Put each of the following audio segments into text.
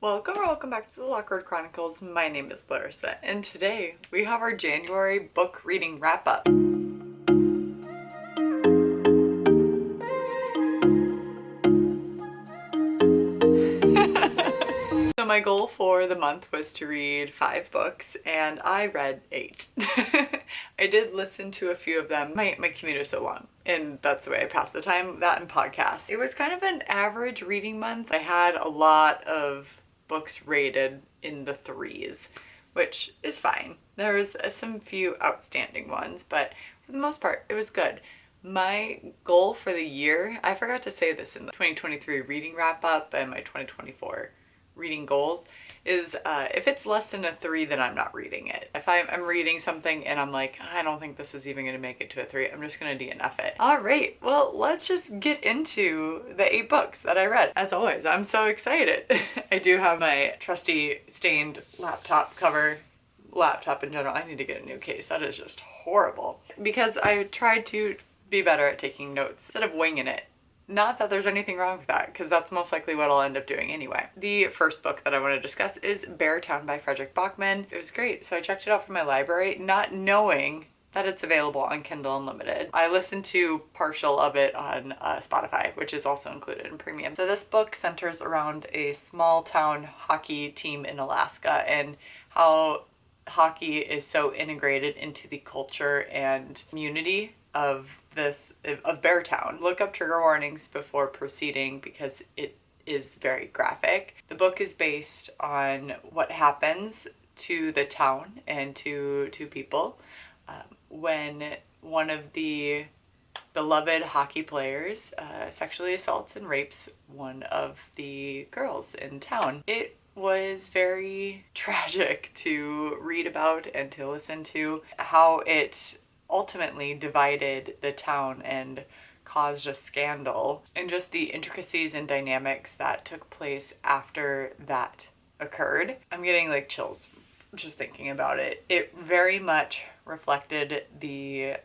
Welcome or welcome back to the Blackbird Chronicles. My name is Larissa, and today we have our January book reading wrap-up. So my goal for the month was to read 5 books, and I read 8. I did listen to a few of them. My commute is so long, and that's the way I pass the time, that and podcasts. It was kind of an average reading month. I had a lot of books rated in the 3s, which is fine. There's some few outstanding ones, but for the most part, it was good. My goal for the year, I forgot to say this in the 2023 reading wrap-up and my 2024 reading goals, is if it's less than a 3, then I'm not reading it. If I'm reading something and I'm like, I don't think this is even going to make it to a 3, I'm just going to DNF it. Alright, well, let's just get into the 8 books that I read. As always, I'm so excited. I do have my trusty stained laptop cover. Laptop in general, I need to get a new case. That is just horrible. Because I tried to be better at taking notes instead of winging it. Not that there's anything wrong with that, because that's most likely what I'll end up doing anyway. The first book that I want to discuss is Beartown by Frederick Bachman. It was great, so I checked it out from my library, not knowing that it's available on Kindle Unlimited. I listened to partial of it on Spotify, which is also included in premium. So this book centers around a small town hockey team in Alaska and how hockey is so integrated into the culture and community of Beartown. Look up trigger warnings before proceeding because it is very graphic. The book is based on what happens to the town and to people when one of the beloved hockey players sexually assaults and rapes one of the girls in town. It was very tragic to read about and to listen to how it ultimately divided the town and caused a scandal, and just the intricacies and dynamics that took place after that occurred. I'm getting like chills just thinking about it. It very much reflected the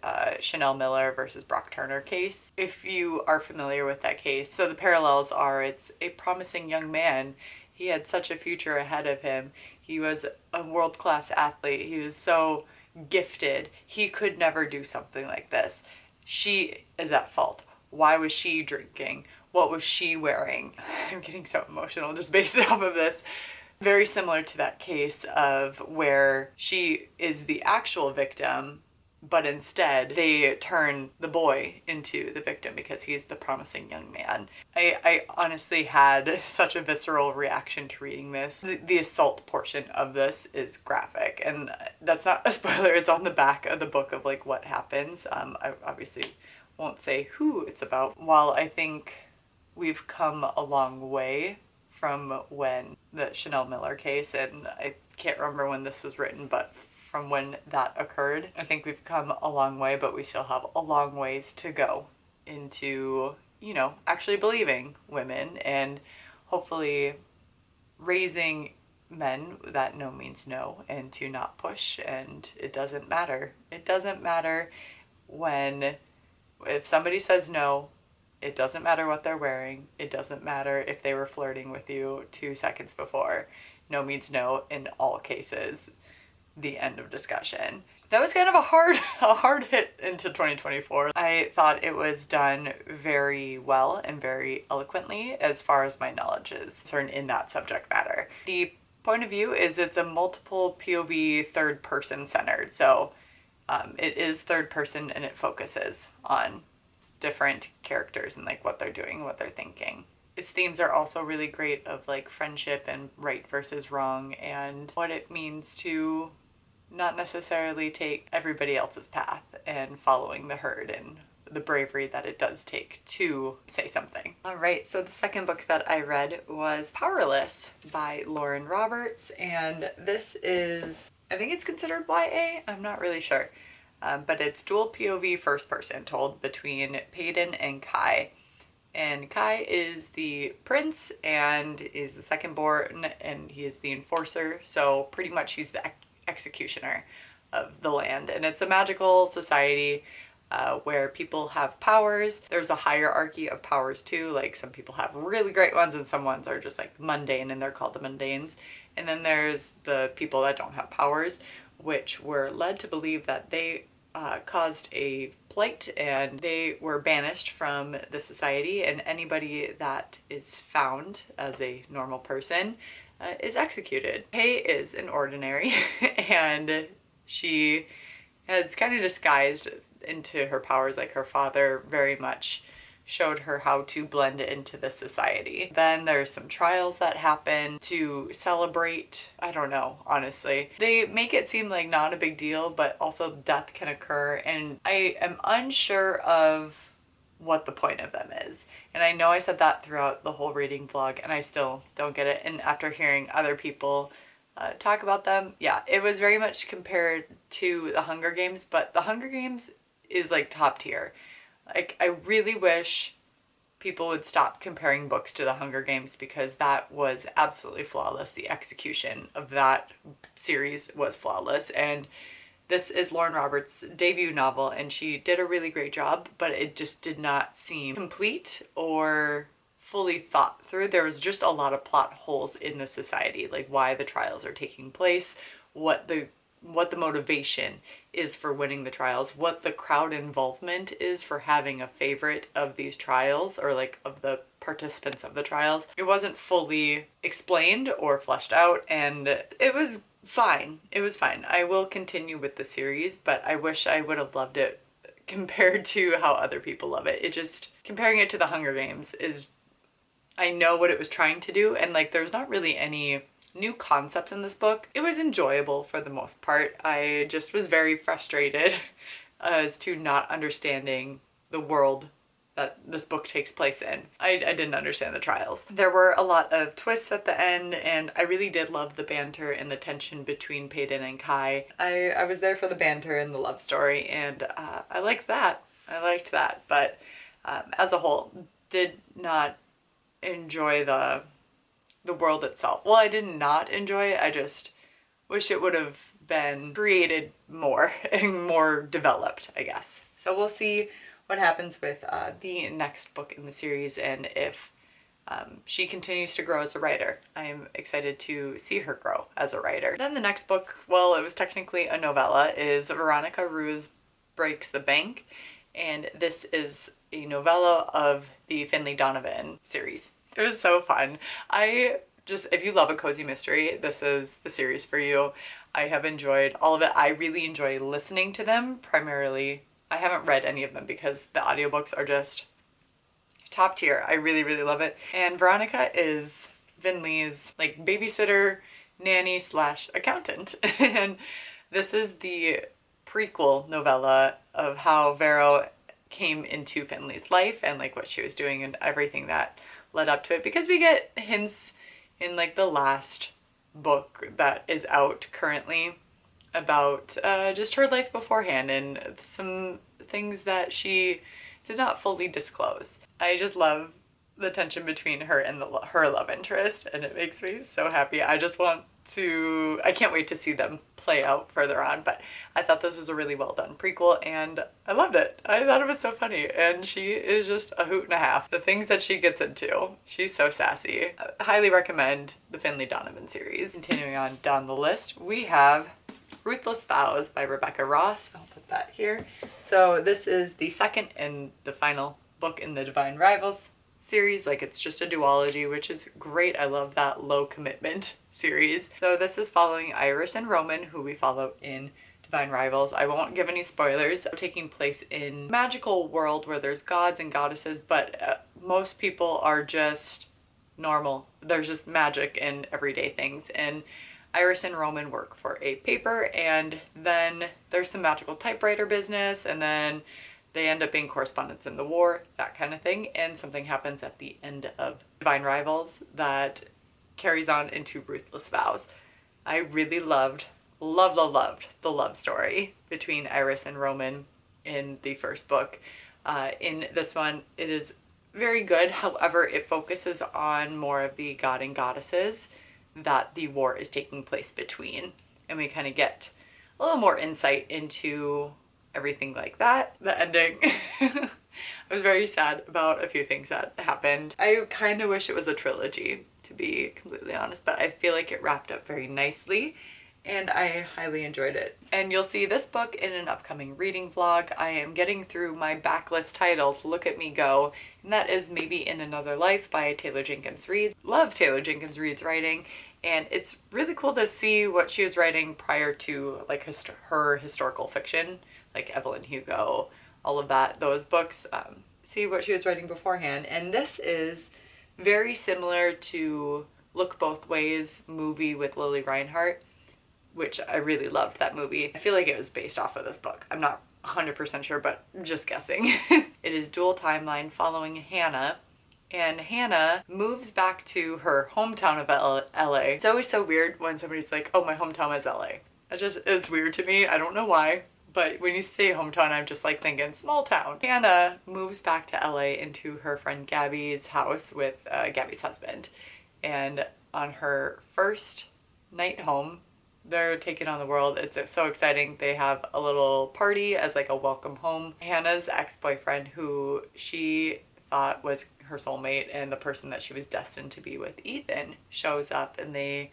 Chanel Miller versus Brock Turner case. If you are familiar with that case, so the parallels are, it's a promising young man. He had such a future ahead of him. He was a world-class athlete. He was so gifted. He could never do something like this. She is at fault. Why was she drinking? What was she wearing? I'm getting so emotional just based off of this. Very similar to that case of where she is the actual victim, but instead they turn the boy into the victim because he's the promising young man. I honestly had such a visceral reaction to reading this. The assault portion of this is graphic, and that's not a spoiler. It's on the back of the book of like what happens. I obviously won't say who it's about. While I think we've come a long way from when the Chanel Miller case, and I can't remember when this was written, but from when that occurred, I think we've come a long way, but we still have a long ways to go into, you know, actually believing women and hopefully raising men that no means no and to not push. And it doesn't matter. It doesn't matter if somebody says no, it doesn't matter what they're wearing. It doesn't matter if they were flirting with you 2 seconds before. No means no in all cases. The end of discussion. That was kind of a hard hit into 2024. I thought it was done very well and very eloquently as far as my knowledge is concerned in that subject matter. The point of view is it's a multiple POV third person centered. So it is third person and it focuses on different characters and like what they're doing, what they're thinking. Its themes are also really great of like friendship and right versus wrong and what it means to not necessarily take everybody else's path and following the herd and the bravery that it does take to say something. Alright, so the second book that I read was Powerless by Lauren Roberts, and this is, I think it's considered YA, I'm not really sure, but it's dual POV first person told between Peyton and Kai. And Kai is the prince and is the second born, and he is the enforcer, so pretty much he's the executioner of the land. And it's a magical society where people have powers. There's a hierarchy of powers too, like some people have really great ones and some ones are just like mundane and they're called the mundanes. And then there's the people that don't have powers, which were led to believe that they caused a plight and they were banished from the society, and anybody that is found as a normal person is executed. Hay is an ordinary and she has kind of disguised into her powers, like her father very much showed her how to blend into the society. Then there's some trials that happen to celebrate, I don't know, honestly. They make it seem like not a big deal, but also death can occur, and I am unsure of what the point of them is. And I know I said that throughout the whole reading vlog, and I still don't get it. And after hearing other people talk about them, yeah, it was very much compared to the Hunger Games, but the Hunger Games is like top tier. Like, I really wish people would stop comparing books to the Hunger Games, because that was absolutely flawless. The execution of that series was flawless, and this is Lauren Roberts' debut novel, and she did a really great job, but it just did not seem complete or fully thought through. There was just a lot of plot holes in the society, like why the trials are taking place, what the motivation is for winning the trials, what the crowd involvement is for having a favorite of these trials, or like of the participants of the trials. It wasn't fully explained or fleshed out, and it was fine. It was fine. I will continue with the series, but I wish I would have loved it compared to how other people love it. It just, comparing it to the Hunger Games is, I know what it was trying to do, and like there's not really any new concepts in this book. It was enjoyable for the most part. I just was very frustrated as to not understanding the world that this book takes place in. I didn't understand the trials. There were a lot of twists at the end, and I really did love the banter and the tension between Peyton and Kai. I was there for the banter and the love story, and I liked that. I liked that, but as a whole, did not enjoy the world itself. Well, I did not enjoy it. I just wish it would have been created more and more developed, I guess. So we'll see what happens with the next book in the series, and if she continues to grow as a writer. I'm excited to see her grow as a writer. Then the next book, well, it was technically a novella, is Veronica, Ruse Breaks the Bank, and this is a novella of the Finlay Donovan series. It was so fun. If you love a cozy mystery, this is the series for you. I have enjoyed all of it. I really enjoy listening to them primarily. I haven't read any of them because the audiobooks are just top tier. I really, really love it. And Veronica is Finlay's like babysitter, nanny slash accountant. And this is the prequel novella of how Vero came into Finlay's life and like what she was doing and everything that led up to it, because we get hints in like the last book that is out currently about just her life beforehand and some things that she did not fully disclose. I just love the tension between her and her love interest, and it makes me so happy. I can't wait to see them play out further on, but I thought this was a really well done prequel and I loved it. I thought it was so funny, and she is just a hoot and a half. The things that she gets into, she's so sassy. I highly recommend the Finlay Donovan series. Continuing on down the list, we have Ruthless Vows by Rebecca Ross. I'll put that here. So this is the second and the final book in the Divine Rivals series. Like, it's just a duology, which is great. I love that low commitment series. So this is following Iris and Roman, who we follow in Divine Rivals. I won't give any spoilers. Taking place in a magical world where there's gods and goddesses, but most people are just normal. There's just magic and everyday things, and Iris and Roman work for a paper, and then there's some magical typewriter business, and then they end up being correspondents in the war, that kind of thing, and something happens at the end of Divine Rivals that carries on into Ruthless Vows. I really loved the love story between Iris and Roman in the first book. In this one, it is very good. However, it focuses on more of the god and goddesses that the war is taking place between, and we kind of get a little more insight into everything like that. The ending, I was very sad about a few things that happened. I kind of wish it was a trilogy, to be completely honest, but I feel like it wrapped up very nicely and I highly enjoyed it. And you'll see this book in an upcoming reading vlog. I am getting through my backlist titles, look at me go, and that is Maybe in Another Life by Taylor Jenkins Reid. Love Taylor Jenkins Reid's writing, and it's really cool to see what she was writing prior to like her historical fiction, like Evelyn Hugo, all of that, those books. See what she was writing beforehand, and this is very similar to Look Both Ways movie with Lily Reinhart, which I really loved that movie. I feel like it was based off of this book. I'm not 100% sure, but just guessing. It is dual timeline following Hannah, and Hannah moves back to her hometown of LA. It's always so weird when somebody's like, oh, my hometown is LA. It's weird to me. I don't know why. But when you say hometown, I'm just like thinking small town. Hannah moves back to LA into her friend Gabby's house with Gabby's husband. And on her first night home, they're taking on the world. It's so exciting. They have a little party as like a welcome home. Hannah's ex-boyfriend, who she thought was her soulmate and the person that she was destined to be with, Ethan, shows up and they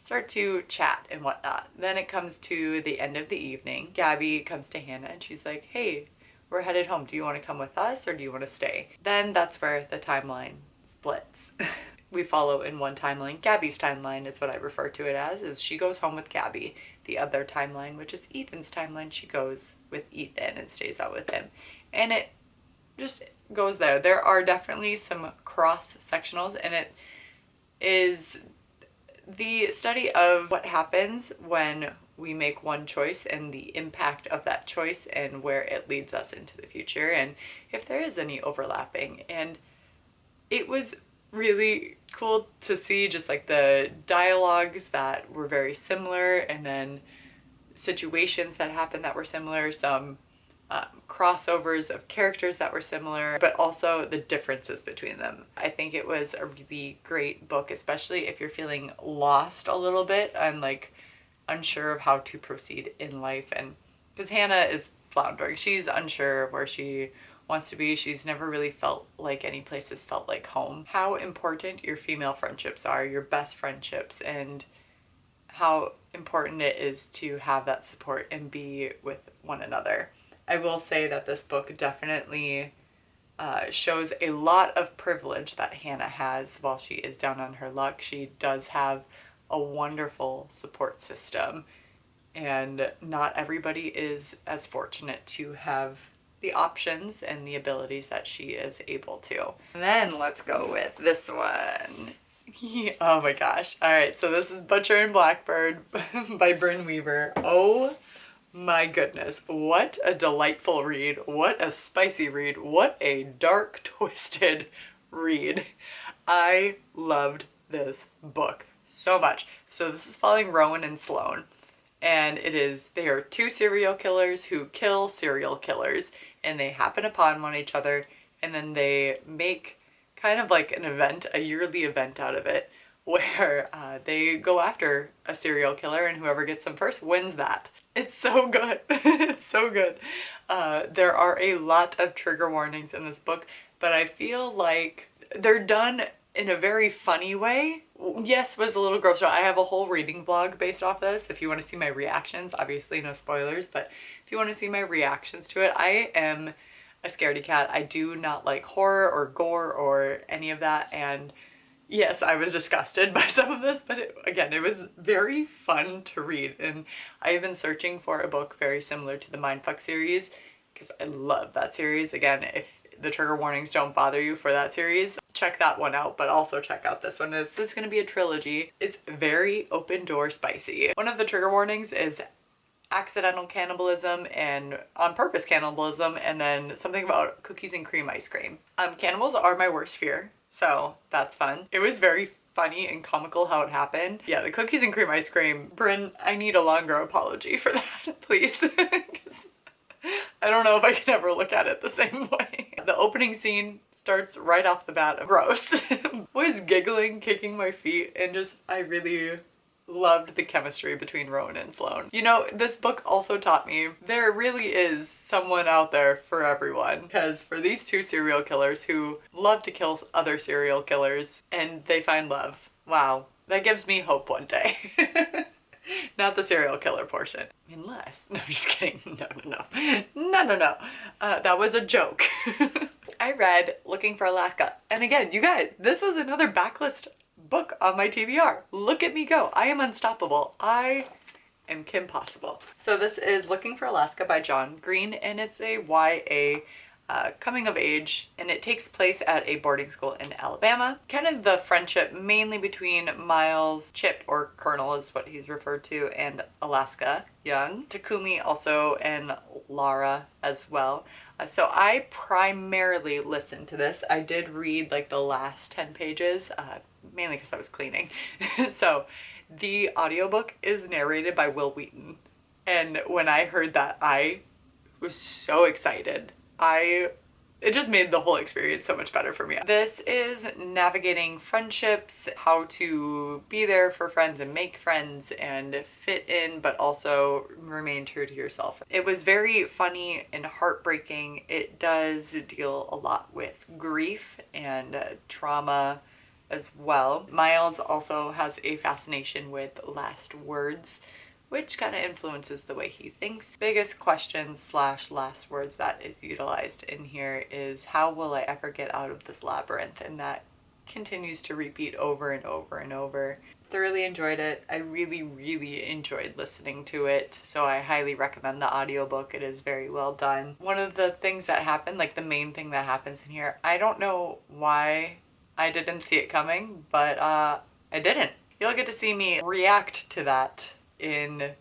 start to chat and whatnot. Then it comes to the end of the evening. Gabby comes to Hannah and she's like, hey, we're headed home. Do you want to come with us or do you want to stay? Then that's where the timeline splits. We follow in one timeline. Gabby's timeline is what I refer to it as, is she goes home with Gabby. The other timeline, which is Ethan's timeline, she goes with Ethan and stays out with him. And it just goes there. There are definitely some cross-sectionals, and it is the study of what happens when we make one choice and the impact of that choice and where it leads us into the future and if there is any overlapping. And it was really cool to see just like the dialogues that were very similar and then situations that happened that were similar, some crossovers of characters that were similar, but also the differences between them. I think it was a really great book, especially if you're feeling lost a little bit and like unsure of how to proceed in life. And because Hannah is floundering, she's unsure of where she wants to be. She's never really felt like any place has felt like home. How important your female friendships are, your best friendships, and how important it is to have that support and be with one another. I will say that this book definitely shows a lot of privilege that Hannah has while she is down on her luck. She does have a wonderful support system, and not everybody is as fortunate to have the options and the abilities that she is able to. And then let's go with this one. Oh my gosh. All right, so this is Butcher and Blackbird by Brynne Weaver. Oh my goodness, what a delightful read. What a spicy read. What a dark, twisted read. I loved this book so much. So this is following Rowan and Sloane, and they are two serial killers who kill serial killers, and they happen upon one another, and then they make kind of like an event, a yearly event out of it, where they go after a serial killer, and whoever gets them first wins that. It's so good. It's so good. There are a lot of trigger warnings in this book, but I feel like they're done in a very funny way. Yes, was a little gross. I have a whole reading vlog based off this if you want to see my reactions. Obviously no spoilers, but if you want to see my reactions to it, I am a scaredy cat. I do not like horror or gore or any of that, and yes, I was disgusted by some of this, but again, it was very fun to read, and I've been searching for a book very similar to the Mindfuck series because I love that series. Again, if the trigger warnings don't bother you for that series, check that one out, but also check out this one. It's going to be a trilogy. It's very open door spicy. One of the trigger warnings is accidental cannibalism and on purpose cannibalism, and then something about cookies and cream ice cream. Cannibals are my worst fear, so that's fun. It was very funny and comical how it happened. Yeah, the cookies and cream ice cream, Brynne, I need a longer apology for that, please. I don't know if I can ever look at it the same way. The opening scene starts right off the bat. Gross. Was giggling, kicking my feet, and just, I really loved the chemistry between Rowan and Sloane. You know, this book also taught me there really is someone out there for everyone, because for these two serial killers who love to kill other serial killers and they find love, wow, that gives me hope one day. Not the serial killer portion. Unless, no, I'm just kidding. No. That was a joke. I read Looking for Alaska. And again, you guys, this was another backlist book on my TBR. Look at me go. I am unstoppable. I am Kim Possible. So this is Looking for Alaska by John Green, and it's a YA coming of age, and it takes place at a boarding school in Alabama. Kind of the friendship mainly between Miles, Chip, or Colonel is what he's referred to, and Alaska Young. Takumi also, and Lara as well. So I primarily listened to this. I did read like the last 10 pages, mainly because I was cleaning. So the audiobook is narrated by Will Wheaton. And when I heard that, I was so excited. It just made the whole experience so much better for me. This is navigating friendships, how to be there for friends and make friends and fit in, but also remain true to yourself. It was very funny and heartbreaking. It does deal a lot with grief and trauma as well. Miles also has a fascination with last words, which kind of influences the way he thinks. Biggest question / last words that is utilized in here is, how will I ever get out of this labyrinth? And that continues to repeat over and over and over. Thoroughly enjoyed it. I really enjoyed listening to it, so I highly recommend the audiobook. It is very well done. One of the things that happened, like the main thing that happens in here, I don't know why I didn't see it coming, but I didn't. You'll get to see me react to that in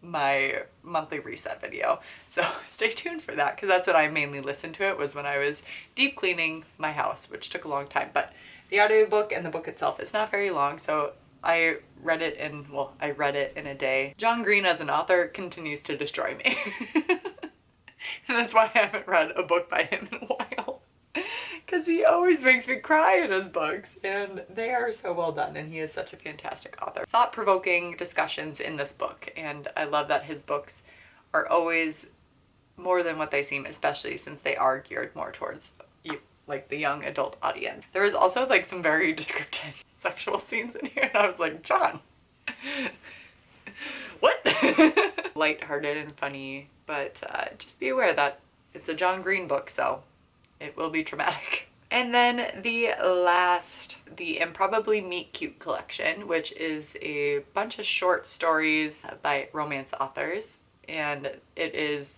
my monthly reset video, so stay tuned for that, because that's what I mainly listened to. It was when I was deep cleaning my house, which took a long time. But the audiobook and the book itself is not very long, so I read it in a day. John Green as an author continues to destroy me. And that's why I haven't read a book by him in a while. Because he always makes me cry in his books, and they are so well done, and he is such a fantastic author. Thought-provoking discussions in this book, and I love that his books are always more than what they seem, especially since they are geared more towards you, like the young adult audience. There was also like some very descriptive sexual scenes in here, and I was like, John, what? Lighthearted and funny, but just be aware that it's a John Green book, so it will be traumatic. And then the last, the Improbably Meet Cute collection, which is a bunch of short stories by romance authors, and it is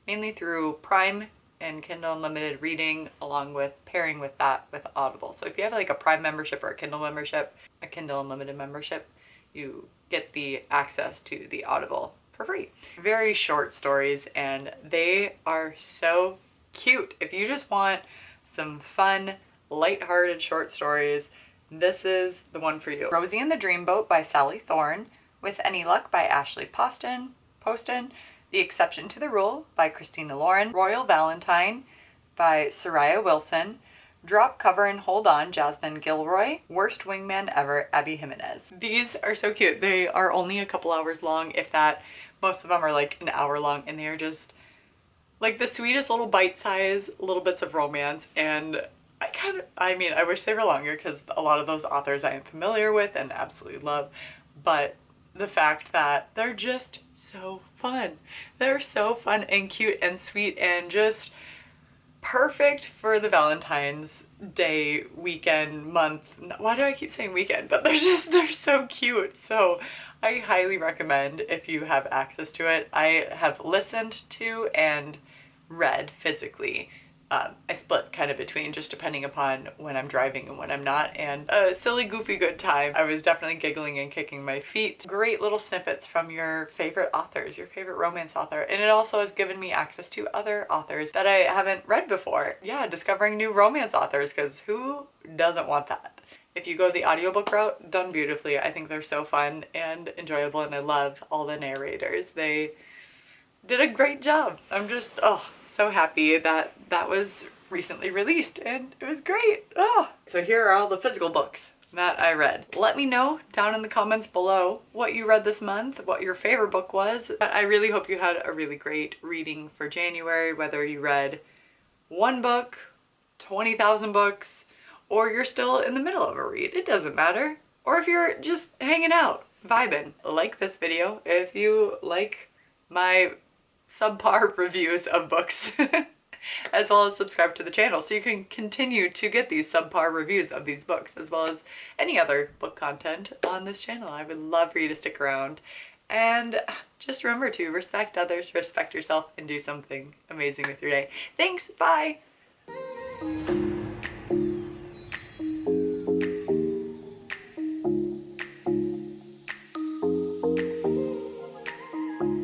mainly through Prime and Kindle Unlimited reading, along with pairing with that with Audible. So if you have like a Prime membership or a Kindle membership, a Kindle Unlimited membership, you get the access to the Audible for free. Very short stories, and they are so cute. If you just want some fun, lighthearted short stories, this is the one for you. Rosie and the Dreamboat by Sally Thorne, With Any Luck by Ashley Poston, The Exception to the Rule by Christina Lauren, Royal Valentine by Soraya Wilson, Drop, Cover, and Hold On, Jasmine Gilroy, Worst Wingman Ever, Abby Jimenez. These are so cute. They are only a couple hours long, if that. Most of them are like an hour long, and they are just like the sweetest little bite-sized little bits of romance. And I wish they were longer, because a lot of those authors I am familiar with and absolutely love, but the fact that they're just so fun. They're so fun and cute and sweet and just perfect for the Valentine's Day weekend month. Why do I keep saying weekend? But they're so cute. So I highly recommend if you have access to it. I have listened to and read physically. I split kind of between, just depending upon when I'm driving and when I'm not, and a silly, goofy, good time. I was definitely giggling and kicking my feet. Great little snippets from your favorite authors, your favorite romance author, and it also has given me access to other authors that I haven't read before. Yeah, discovering new romance authors, because who doesn't want that? If you go the audiobook route, done beautifully. I think they're so fun and enjoyable, and I love all the narrators. They did a great job. I'm just, so happy that was recently released, and it was great. So here are all the physical books that I read. Let me know down in the comments below what you read this month, what your favorite book was. I really hope you had a really great reading for January, whether you read one book, 20,000 books, or you're still in the middle of a read. It doesn't matter. Or if you're just hanging out, vibing. Like this video if you like my subpar reviews of books. As well as subscribe to the channel so you can continue to get these subpar reviews of these books, as well as any other book content on this channel. I would love for you to stick around. And just remember to respect others, respect yourself, and do something amazing with your day. Thanks, bye!